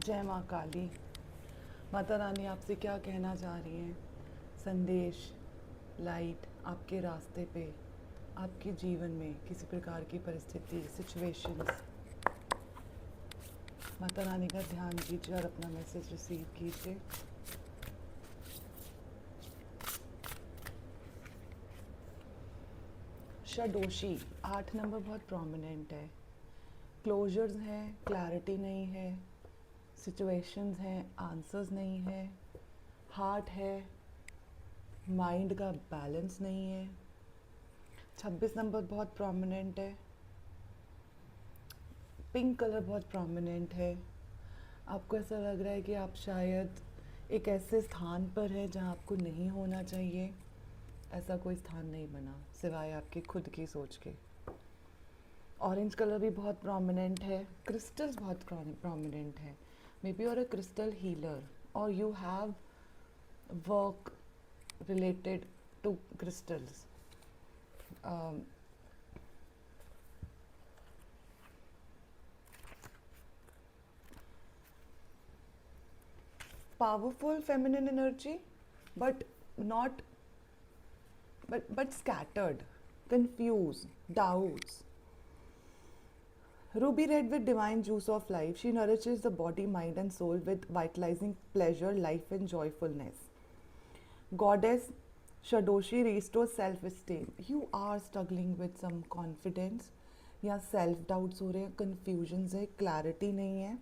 जय माँ काली। माता रानी आपसे क्या कहना चाह रही हैं? संदेश, लाइट आपके रास्ते पे, आपके जीवन में किसी प्रकार की परिस्थिति, सिचुएशंस, माता रानी का ध्यान कीजिए और अपना मैसेज रिसीव कीजिए। षडोशी 8 नंबर बहुत प्रोमिनेंट है। क्लोजर्स हैं, क्लैरिटी नहीं है, सिचुएशंस हैं, आंसर्स नहीं है, हार्ट है, माइंड का बैलेंस नहीं है। 26 नंबर बहुत प्रोमिनेंट है। पिंक कलर बहुत प्रोमिनेंट है। आपको ऐसा लग रहा है कि आप शायद एक ऐसे स्थान पर हैं जहाँ आपको नहीं होना चाहिए। ऐसा कोई स्थान नहीं बना सिवाय आपके खुद की सोच के। ऑरेंज कलर भी बहुत प्रोमिनेंट है। क्रिस्टल्स बहुत प्रोमिनेंट है। May be you're a crystal healer or you have work related to crystals. Um, Powerful feminine energy, but not but scattered, confused, doubts. Ruby red with divine juice of life. She nourishes the body, mind, and soul with vitalizing pleasure, life, and joyfulness. Goddess Shadoshi restores self-esteem. You are struggling with some confidence या self doubts हो रहे हैं, confusions है, clarity नहीं है.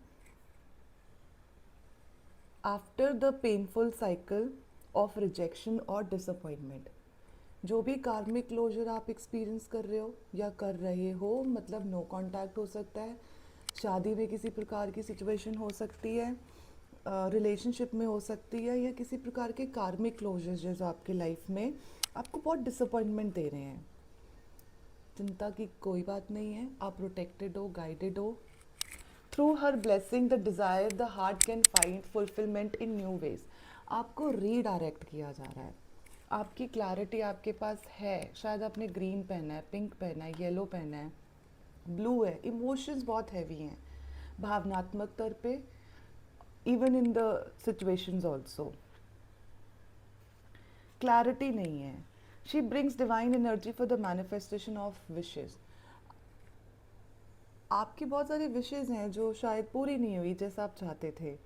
After the painful cycle of rejection और disappointment, जो भी कार्मिक क्लोजर आप एक्सपीरियंस कर रहे हो या कर रहे हो, मतलब नो कांटेक्ट हो सकता है, शादी में किसी प्रकार की सिचुएशन हो सकती है, रिलेशनशिप में हो सकती है, या किसी प्रकार के कार्मिक क्लोजर्स जो आपके लाइफ में आपको बहुत डिसअपॉइंटमेंट दे रहे हैं. चिंता की कोई बात नहीं है, आप प्रोटेक्टेड हो, गाइडेड हो. Through her blessing the desire the heart can find fulfilment in new ways. आपको रीडायरेक्ट किया जा रहा है. आपकी क्लैरिटी आपके पास है. शायद आपने ग्रीन पहना है, पिंक पहना है, येलो पहना है, ब्लू है. इमोशंस बहुत हैवी हैं भावनात्मक तौर पे, even in the situations also. Clarity नहीं है. She brings divine energy for the manifestation of wishes. आपकी बहुत सारी विशेज़ हैं जो शायद पूरी नहीं हुई जैसा आप चाहते थे.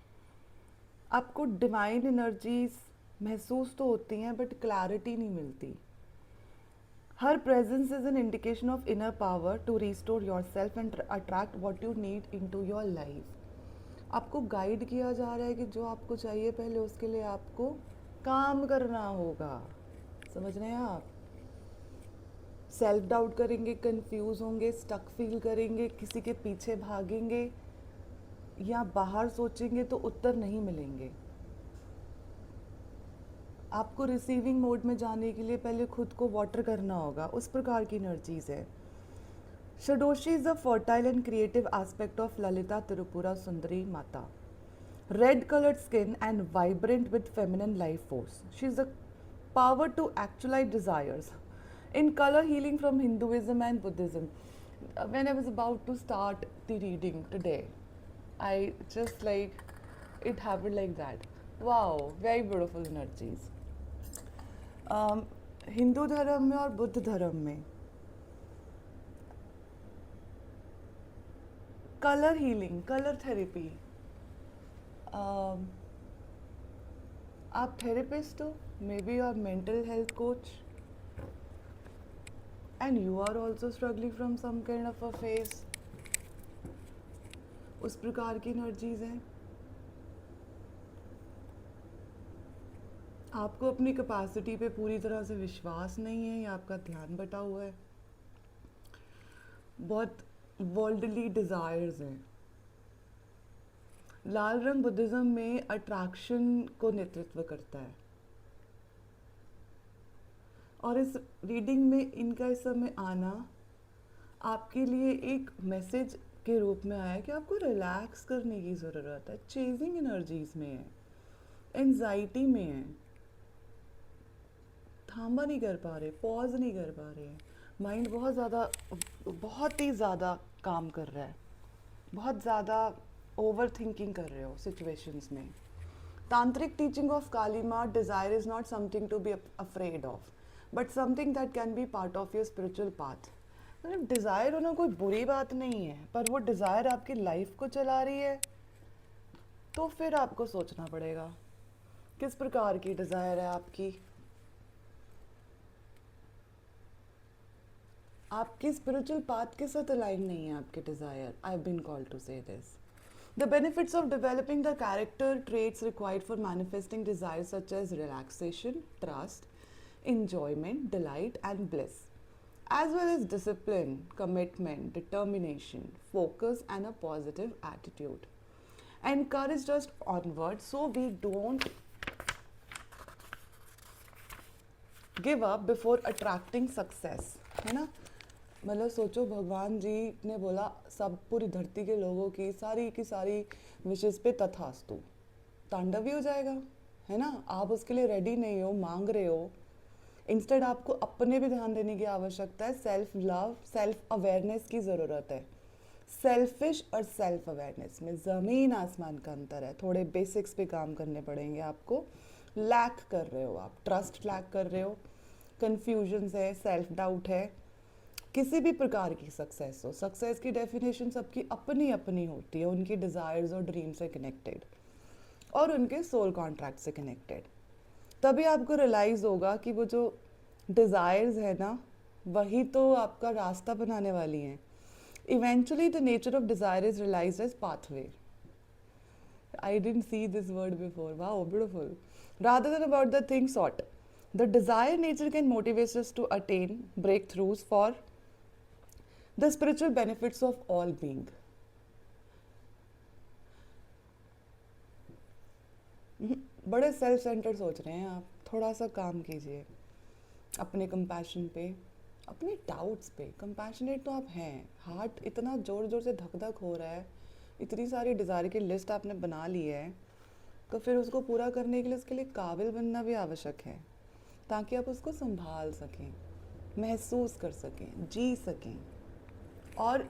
आपको डिवाइन एनर्जीज महसूस तो होती हैं बट क्लैरिटी नहीं मिलती. Her presence is an indication of inner power to restore your self and attract what you need in your life. आपको गाइड किया जा रहा है कि जो आपको चाहिए पहले उसके लिए आपको काम करना होगा. समझ रहे हैं आप? सेल्फ डाउट करेंगे, कंफ्यूज होंगे, स्टक फील करेंगे, किसी के पीछे भागेंगे या बाहर सोचेंगे तो उत्तर नहीं मिलेंगे. आपको रिसीविंग मोड में जाने के लिए पहले खुद को वाटर करना होगा. उस प्रकार की एनर्जीज है. Shadoshi is a fertile and creative aspect of Lalita Tirupura Sundari Mata. Red colored skin and vibrant with feminine life force. She is a power to actualize desires. In color healing from Hinduism and Buddhism. When I was about to start the reading today, I just like it happened like that. Wow, very beautiful energies. Hindu धर्म में और बुद्ध धर्म में colour healing, colour therapy. आप therapist हो, maybe your mental health coach, and you are also struggling from some kind of a phase. उस प्रकार की एनर्जीज हैं. आपको अपनी कैपेसिटी पे पूरी तरह से विश्वास नहीं है या आपका ध्यान बटा हुआ है. बहुत वर्ल्डली डिज़ायर्स हैं. लाल रंग बुद्धिज़्म में अट्रैक्शन को नेतृत्व करता है. और इस रीडिंग में इनका इस समय आना आपके लिए एक मैसेज के रूप में आया कि आपको रिलैक्स करने की ज़रूरत है. चेजिंग एनर्जीज में है, एंजाइटी में है, थामा नहीं कर पा रहे, पॉज नहीं कर पा रहे. माइंड बहुत ही ज़्यादा काम कर रहा है, बहुत ज़्यादा ओवर थिंकिंग कर रहे हो सिचुएशंस में. तांत्रिक teaching of Kali Maa, desire is not something to be afraid of but something that can be part of your spiritual path. मतलब डिज़ायर होना कोई बुरी बात नहीं है, पर वो डिज़ायर आपकी लाइफ को चला रही है तो फिर आपको सोचना पड़ेगा किस प्रकार की डिज़ायर है आपकी. आपकी स्पिरिचुअल पाथ के साथ अलाइन नहीं है आपके desire. I have been called to say this. The benefits of developing the character traits required for manifesting desires such as relaxation, trust, enjoyment, delight, and bliss, as well as discipline, commitment, determination, focus, and a positive attitude. Encouraged us onward so we don't give up before attracting success. है ना. मतलब सोचो भगवान जी ने बोला सब पूरी धरती के लोगों की सारी विशेष पे तथास्तु, तांडव भी हो जाएगा. है ना. आप उसके लिए रेडी नहीं हो, मांग रहे हो. इंस्टेड आपको अपने भी ध्यान देने की आवश्यकता है. सेल्फ लव, सेल्फ अवेयरनेस की ज़रूरत है. सेल्फिश और सेल्फ अवेयरनेस में ज़मीन आसमान का अंतर है. थोड़े बेसिक्स पे काम करने पड़ेंगे आपको. लैक कर रहे हो आप, ट्रस्ट लैक कर रहे हो, कन्फ्यूजन्स है, सेल्फ डाउट है. किसी भी प्रकार की सक्सेस हो, सक्सेस की डेफिनेशन सबकी अपनी अपनी होती है, उनकी डिज़ायर्स और ड्रीम से कनेक्टेड और उनके सोल कॉन्ट्रैक्ट से कनेक्टेड. तभी आपको रियलाइज़ होगा कि वो जो डिज़ायर्स है ना, वही तो आपका रास्ता बनाने वाली हैं. Eventually the nature of desire is realized as pathway. I didn't see this word before. Wow, beautiful. Rather than about the thing sought, the desire nature can motivate us to attain breakthroughs for the spiritual benefits of all being. बड़े self centre सोच रहे हैं आप. थोड़ा सा काम कीजिए अपने कंपैशन पे, अपने डाउट्स पे. कंपैशनेट तो आप हैं. हार्ट इतना ज़ोर ज़ोर से धक धक हो रहा है, इतनी सारी डिज़ायर की लिस्ट आपने बना ली है, तो फिर उसको पूरा करने के लिए उसके लिए काबिल बनना भी आवश्यक है, ताकि आप उसको संभाल सकें, महसूस कर सकें, जी सकें. और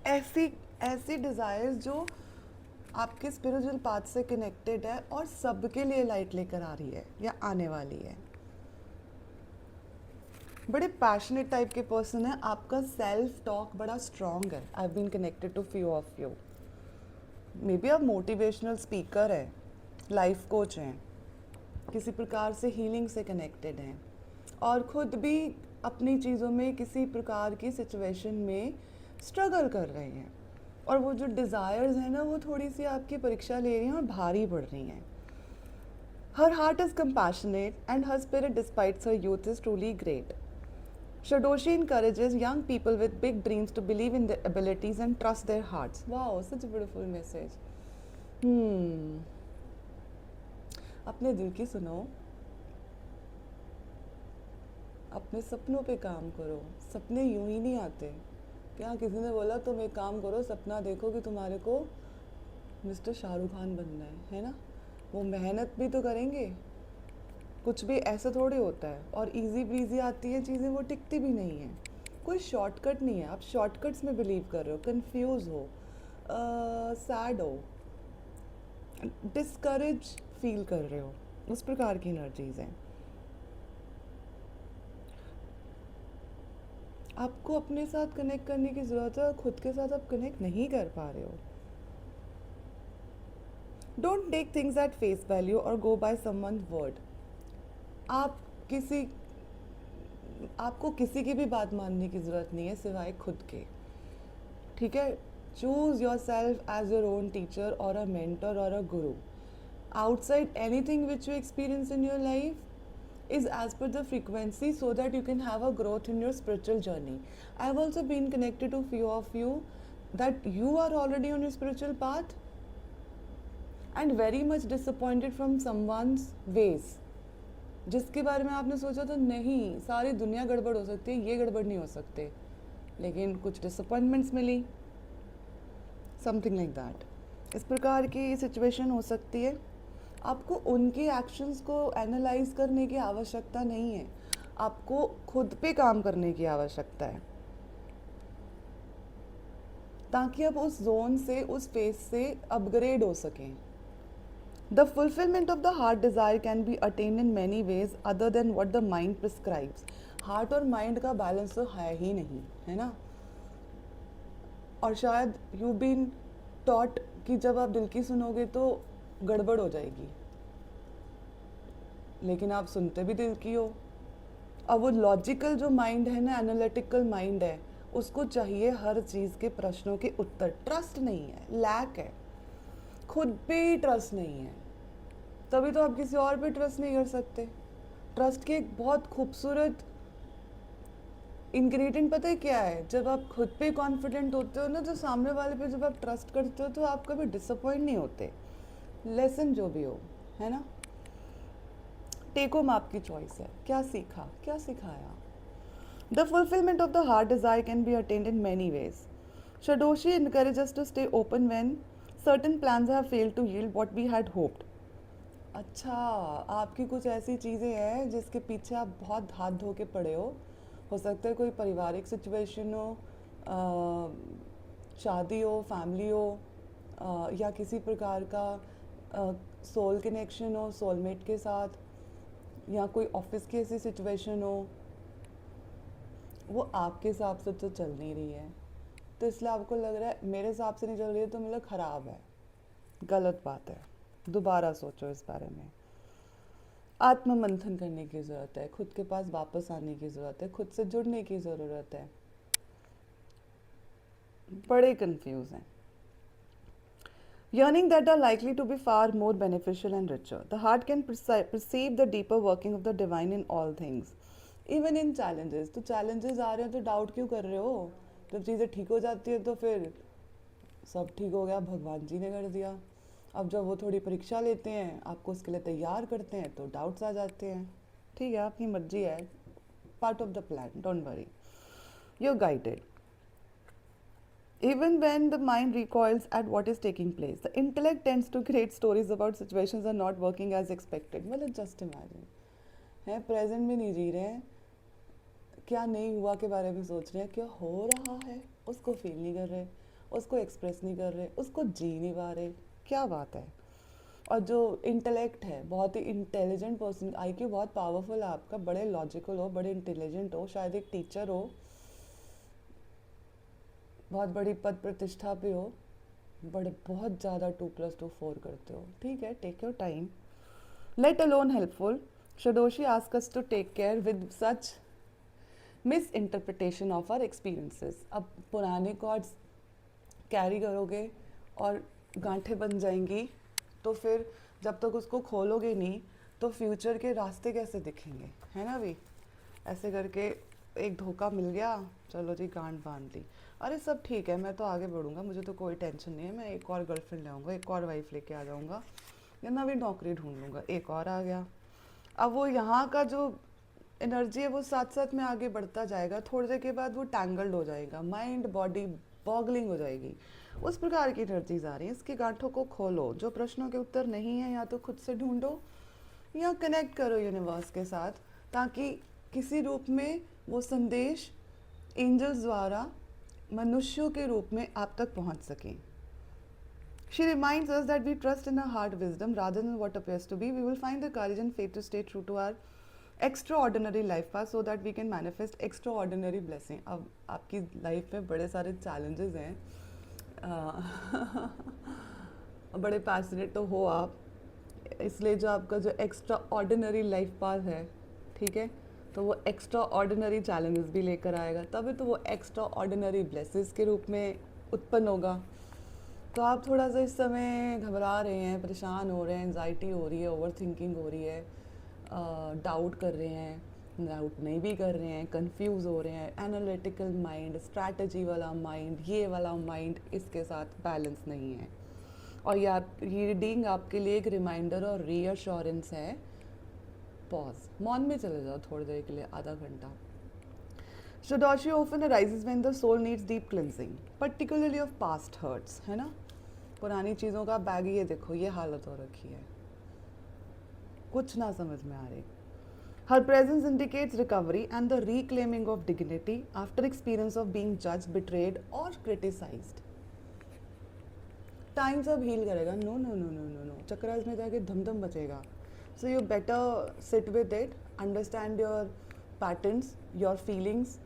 ऐसी ऐसी डिज़ायर्स जो आपके स्पिरिचुअल पाथ से कनेक्टेड है और सबके लिए लाइट लेकर आ रही है या आने वाली है. बड़े पैशनेट टाइप के पर्सन है. आपका सेल्फ टॉक बड़ा स्ट्रॉन्ग है. I have been connected to few of you. Maybe आप मोटिवेशनल स्पीकर हैं, लाइफ कोच हैं, किसी प्रकार से हीलिंग से कनेक्टेड हैं और ख़ुद भी अपनी चीज़ों में किसी प्रकार की सिचुएशन में स्ट्रगल कर रहे हैं. और वो जो डिज़ायर्स हैं ना, वो थोड़ी सी आपकी परीक्षा ले रही हैं और भारी पड़ रही हैं. Her heart is compassionate and her spirit despite her youth is truly great. Shadoshi encourages young people with big dreams to believe in their abilities and trust their hearts. Wow, such a beautiful message. अपने दिल की सुनो, अपने सपनों पे काम करो. सपने यूं ही नहीं आते. क्या किसी ने बोला तुम एक काम करो, सपना देखो कि तुम्हारे को मिस्टर शाहरुख खान बनना है ना. वो मेहनत भी तो करेंगे. कुछ भी ऐसा थोड़ी होता है और इजी ब्रीजी आती हैं चीज़ें, वो टिकती भी नहीं है. कोई शॉर्टकट नहीं है. आप शॉर्टकट्स में बिलीव कर रहे हो, कंफ्यूज हो, सैड हो, डिस्करेज फील कर रहे हो. उस प्रकार की एनर्जीज हैं. आपको अपने साथ कनेक्ट करने की ज़रूरत है और खुद के साथ आप कनेक्ट नहीं कर पा रहे हो. Don't take things at face value और गो बाय समवन्स वर्ड. आपको किसी की भी बात मानने की ज़रूरत नहीं है सिवाय खुद के. ठीक है. Choose your self as your own teacher और अ मेंटर और a guru. Outside anything which you experience in your life is as per the frequency so that you can have a growth in your spiritual journey. I have also been connected to few of you that you are already on your spiritual path and very much disappointed from someone's ways. जिसके बारे में आपने सोचा तो नहीं, सारी दुनिया गड़बड़ हो सकती है, ये गड़बड़ नहीं हो सकते, लेकिन कुछ डिसअपॉइंटमेंट्स मिली. Something like that. इस प्रकार की सिचुएशन हो सकती है. आपको उनके एक्शंस को एनालाइज करने की आवश्यकता नहीं है. आपको खुद पे काम करने की आवश्यकता है. ताकि आप उस जोन से, उस फेज से अपग्रेड हो सकें. The fulfillment of the heart desire can be attained in many ways other than what the mind prescribes. Heart और माइंड का बैलेंस तो है ही नहीं, है ना. और शायद यू बीन टॉट कि जब आप दिल की सुनोगे तो गड़बड़ हो जाएगी, लेकिन आप सुनते भी दिल की हो. अब वो लॉजिकल जो माइंड है ना, एनालिटिकल माइंड है, उसको चाहिए हर चीज़ के प्रश्नों के उत्तर. ट्रस्ट नहीं है, लैक है, खुद पे ही ट्रस्ट नहीं है, तभी तो आप किसी और पे ट्रस्ट नहीं कर सकते. ट्रस्ट की एक बहुत खूबसूरत इंग्रेडिएंट पता है क्या है? जब आप खुद पे कॉन्फिडेंट होते हो ना, तो सामने वाले पे जब आप ट्रस्ट करते हो तो आप कभी डिसअपॉइंट नहीं होते. लेसन जो भी हो, है ना. टेक होम आपकी चॉइस है, क्या सीखा, क्या सिखाया. The fulfilment of the heart Dzire can be attend in many ways. Shadoshi encourages us to stay open when certain plans have failed to yield what we had hoped. अच्छा, आपकी कुछ ऐसी चीज़ें हैं जिसके पीछे आप बहुत हाथ धो के पड़े हो सकता है कोई पारिवारिक सिचुएशन हो, शादी हो, फैमिली हो, या किसी प्रकार का सोल कनेक्शन हो सोलमेट के साथ, या कोई ऑफिस की ऐसी सिचुएशन हो, वो आपके हिसाब से तो चल नहीं रही है, तो इसलिए आपको लग रहा है मेरे हिसाब से नहीं चल रही है तो मतलब ख़राब है. गलत बात है, दोबारा सोचो इस बारे में. आत्म मंथन करने की ज़रूरत है, खुद के पास वापस आने की ज़रूरत है, खुद से जुड़ने की ज़रूरत है. बड़े कंफ्यूज हैं. Yearning that are likely to be far more beneficial and richer. The heart can perceive the deeper working of the divine in all things, even in challenges. तो challenges आ रहे हैं तो डाउट क्यों कर रहे हो? जब चीज़ें ठीक हो जाती है तो फिर सब ठीक हो गया, भगवान जी ने कर दिया. अब जब वो थोड़ी परीक्षा लेते हैं, आपको उसके लिए तैयार करते हैं, तो डाउट्स आ जाते हैं. ठीक है, आपकी मर्जी है, part of the plan, don't worry, you are guided. Even when the mind recoils at what is taking place, the intellect tends to create stories about situations that are not working as expected. मतलब just imagine, है present में नहीं जी रहे हैं, क्या नहीं हुआ के बारे में सोच रहे हैं, क्या हो रहा है उसको फील नहीं कर रहे, उसको एक्सप्रेस नहीं कर रहे, उसको जी नहीं पा रहे. क्या बात है. और जो इंटेलेक्ट है, बहुत ही इंटेलिजेंट पर्सन, आईक्यू बहुत पावरफुल है आपका, बड़े लॉजिकल हो, बड़े इंटेलिजेंट हो, शायद एक टीचर हो, बहुत बड़ी पद प्रतिष्ठा पे हो, बड़े बहुत ज़्यादा 2+2=4 करते हो. ठीक है, take your time. Let alone helpful. Shodashi ask us to take care with such misinterpretation of our experiences. अब पुराने कॉर्ड्स कैरी करोगे और गांठें बन जाएंगी, तो फिर जब तक उसको खोलोगे नहीं तो फ्यूचर के रास्ते कैसे दिखेंगे, है ना. भी ऐसे करके एक धोखा मिल गया, चलो जी गांठ बांध ली, अरे सब ठीक है, मैं तो आगे बढ़ूंगा, मुझे तो कोई टेंशन नहीं है, मैं एक और गर्लफ्रेंड ले आऊँगा, एक और वाइफ लेके आ जाऊँगा, या नवी नौकरी ढूंढ लूँगा, एक और आ गया. अब वो यहाँ का जो एनर्जी है वो साथ साथ में आगे बढ़ता जाएगा, थोड़ी देर के बाद वो टैंगल्ड हो जाएगा, माइंड बॉडी बॉगलिंग हो जाएगी. उस प्रकार की एनर्जीज आ रही हैं. इसकी गांठों को खोलो, जो प्रश्नों के उत्तर नहीं है या तो खुद से ढूंढो या कनेक्ट करो यूनिवर्स के साथ, ताकि किसी रूप में वो संदेश एंजल्स द्वारा मनुष्यों के रूप में आप तक पहुंच सकें. She reminds us that we trust in our heart wisdom rather than what appears to be. We will find the courage and faith to stay true to our extraordinary life path so that we can manifest extraordinary blessing. अब आपकी life में बड़े सारे challenges हैं, बड़े passionate तो हो आप, इसलिए जो आपका जो एक्स्ट्रा ऑर्डिनरी लाइफ पाथ है, ठीक है, तो वो एक्स्ट्रा ऑर्डिनरी चैलेंजेस भी लेकर आएगा, तभी तो वो एक्स्ट्रा ऑर्डिनरी ब्लेसेस के रूप में उत्पन्न होगा. तो आप थोड़ा सा इस समय घबरा रहे हैं, परेशान हो रहे हैं, एंजाइटी हो रही है, ओवर थिंकिंग हो रही है, डाउट कर रहे हैं, डाउट नहीं भी कर रहे हैं, कंफ्यूज हो रहे हैं, एनालिटिकल माइंड, स्ट्रैटेजी वाला माइंड, ये वाला माइंड इसके साथ बैलेंस नहीं है. और ये रीडिंग आपके लिए एक रिमाइंडर और रीअश्योरेंस है. पॉज, मौन में चले जाओ थोड़ी देर के लिए, आधा घंटा. Shadoshi often arises when the soul needs deep cleansing, particularly of past hurts, है ना. पुरानी चीज़ों का बैग ये देखो, ये हालत हो रखी है, कुछ ना समझ में आ रही. Her presence indicates recovery and the reclaiming of dignity after experience of being judged, betrayed or criticized. Time सब हील करेगा, no no no no no no, chakras में जाके धम धम बचेगा. So you better sit with it, understand your patterns, your feelings,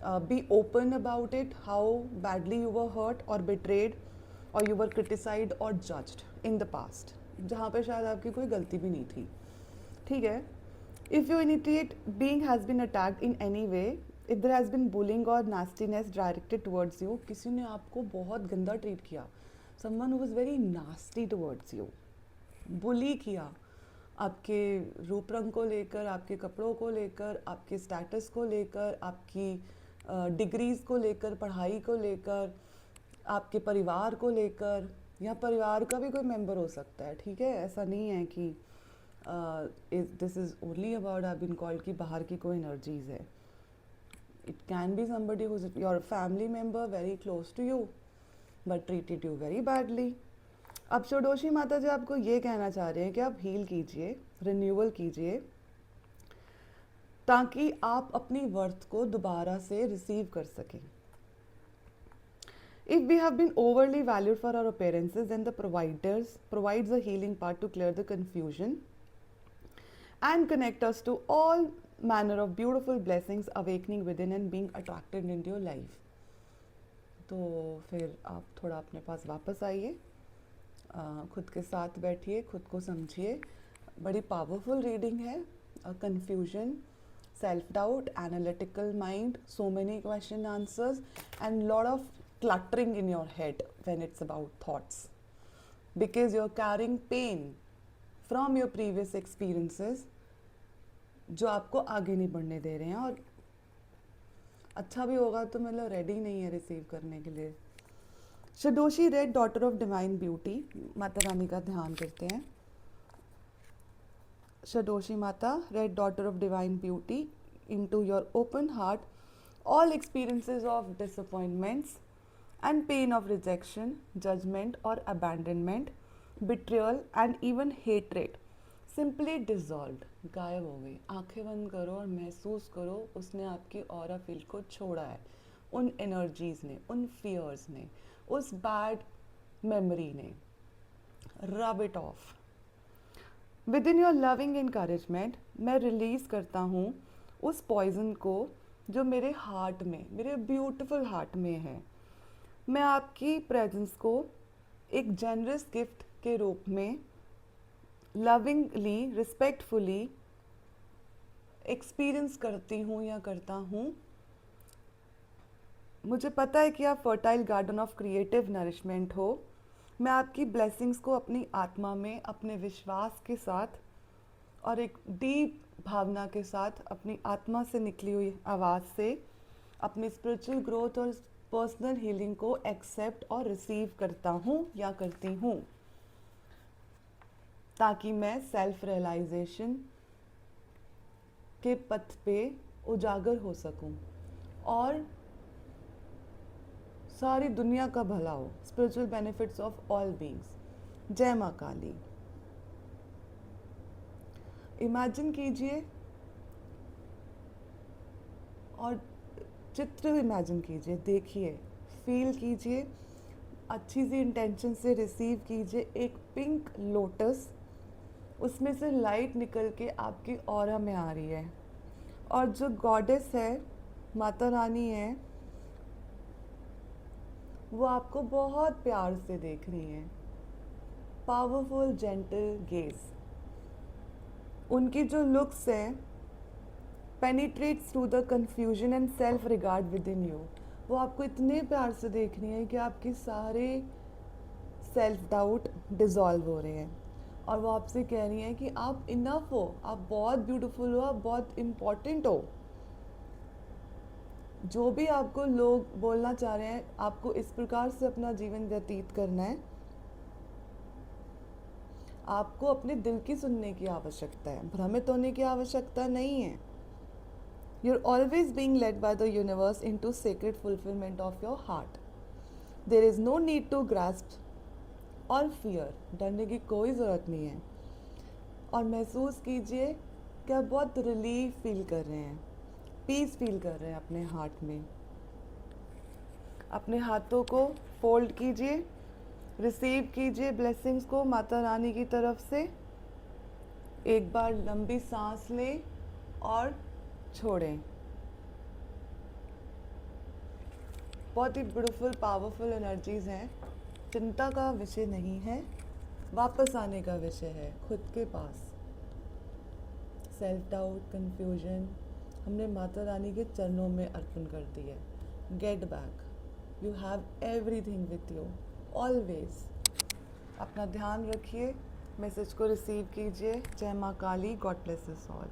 be open about it, how badly you were hurt और betrayed और you were criticized और judged in the past, जहाँ पे शायद आपकी कोई गलती भी नहीं थी. ठीक है. If your immediate being has been attacked in any way, if there has been bullying or nastiness directed towards you, किसी ने आपको बहुत गंदा ट्रीट किया, someone who was very nasty towards you, बुली किया, आपके रूप रंग को लेकर, आपके कपड़ों को लेकर, आपके स्टेटस को लेकर, आपकी डिग्रीज़ को लेकर, पढ़ाई को लेकर, आपके परिवार को लेकर, या परिवार का भी कोई मेंबर हो सकता है. ठीक है, ऐसा नहीं है कि this is only about I been called कि बाहर की कोई एनर्जीज है. It can be somebody who is your family member very close to you but treated you very badly. अब षोडशी माता जी आपको ये कहना चाह रहे हैं कि आप हील कीजिए, रिन्यूअल कीजिए, ताकि आप अपनी वर्थ को दोबारा से रिसीव कर सकें. If we have been overly valued for our appearances, then the provides a healing part to clear the confusion and connect us to all manner of beautiful blessings awakening within and being attracted into your life. तो फिर आप थोड़ा अपने पास वापस आइए, खुद के साथ बैठिए, खुद को समझिए. बड़ी पावरफुल रीडिंग है. Confusion, self doubt, analytical mind, so many question answers and lot of cluttering in your head when it's about thoughts, because you're carrying pain from your previous experiences जो आपको आगे नहीं बढ़ने दे रहे हैं. और अच्छा भी होगा तो मतलब रेडी नहीं है रिसीव करने के लिए. Shodashi red daughter of divine beauty, Mata Rani का ध्यान करते हैं. षडोशी माता, red daughter of divine beauty, into your open heart all experiences of disappointments and pain of rejection, judgment or abandonment, betrayal and even hatred simply dissolved, गायब हो गई. आंखें बंद करो और महसूस करो उसने आपकी ऑरा फील्ड को छोड़ा है. उन एनर्जीज ने, उन फियर्स ने, उस बैड मेमोरी ने. Rub it of. With in your loving encouragement मैं रिलीज करता हूँ उस पॉइजन को जो मेरे हार्ट में, मेरे ब्यूटिफुल हार्ट में है. मैं आपकी प्रेजेंस को एक जेनरस गिफ्ट के रूप में लविंगली, रिस्पेक्टफुली एक्सपीरियंस करती हूँ या करता हूँ. मुझे पता है कि आप fertile garden of creative nourishment हो. मैं आपकी ब्लेसिंग्स को अपनी आत्मा में, अपने विश्वास के साथ और एक डीप भावना के साथ, अपनी आत्मा से निकली हुई आवाज़ से अपनी स्पिरिचुअल ग्रोथ और पर्सनल हीलिंग को एक्सेप्ट और रिसीव करता हूँ या करती हूँ, ताकि मैं सेल्फ रियलाइजेशन के पथ पे उजागर हो सकूँ और सारी दुनिया का भला हो. Spiritual benefits of all beings. जय माँ काली. इमेजिन कीजिए और चित्र इमेजिन कीजिए, देखिए, फील कीजिए, अच्छी सी इंटेंशन से रिसीव कीजिए एक पिंक लोटस. उसमें से लाइट निकल के आपकी ऑरा में आ रही है और जो गॉडेस है, माता रानी है, वो आपको बहुत प्यार से देख रही है. Powerful gentle gauge. उनकी जो लुक्स हैं penetrates through the confusion and self regard within you. वो आपको इतने प्यार से देख रही हैं कि आपके सारे सेल्फ डाउट डिज़ोल्व हो रहे हैं और वो आपसे कह रही हैं कि आप इनफ हो, आप बहुत ब्यूटीफुल हो, आप बहुत इम्पॉर्टेंट हो. जो भी आपको लोग बोलना चाह रहे हैं, आपको इस प्रकार से अपना जीवन व्यतीत करना है. आपको अपने दिल की सुनने की आवश्यकता है, भ्रमित होने की आवश्यकता नहीं है. You're always being led by the universe into sacred fulfillment of your heart. There is no need to grasp or fear. डरने की कोई ज़रूरत नहीं है. और महसूस कीजिए कि आप बहुत रिलीफ फील कर रहे हैं, पीस फील कर रहे हैं अपने हार्ट में. अपने हाथों को फोल्ड कीजिए, रिसीव कीजिए ब्लेसिंग्स को माता रानी की तरफ से। एक बार लंबी सांस लें और छोड़ें। बहुत ही ब्यूटीफुल पावरफुल एनर्जीज हैं। चिंता का विषय नहीं है, वापस आने का विषय है खुद के पास। सेल्फ डाउट, कंफ्यूजन हमने माता रानी के चरणों में अर्पण कर दी है। Get back, you have everything with you always. अपना ध्यान रखिए, मैसेज को रिसीव कीजिए। जय माँ काली, गॉड ब्लेस अस ऑल।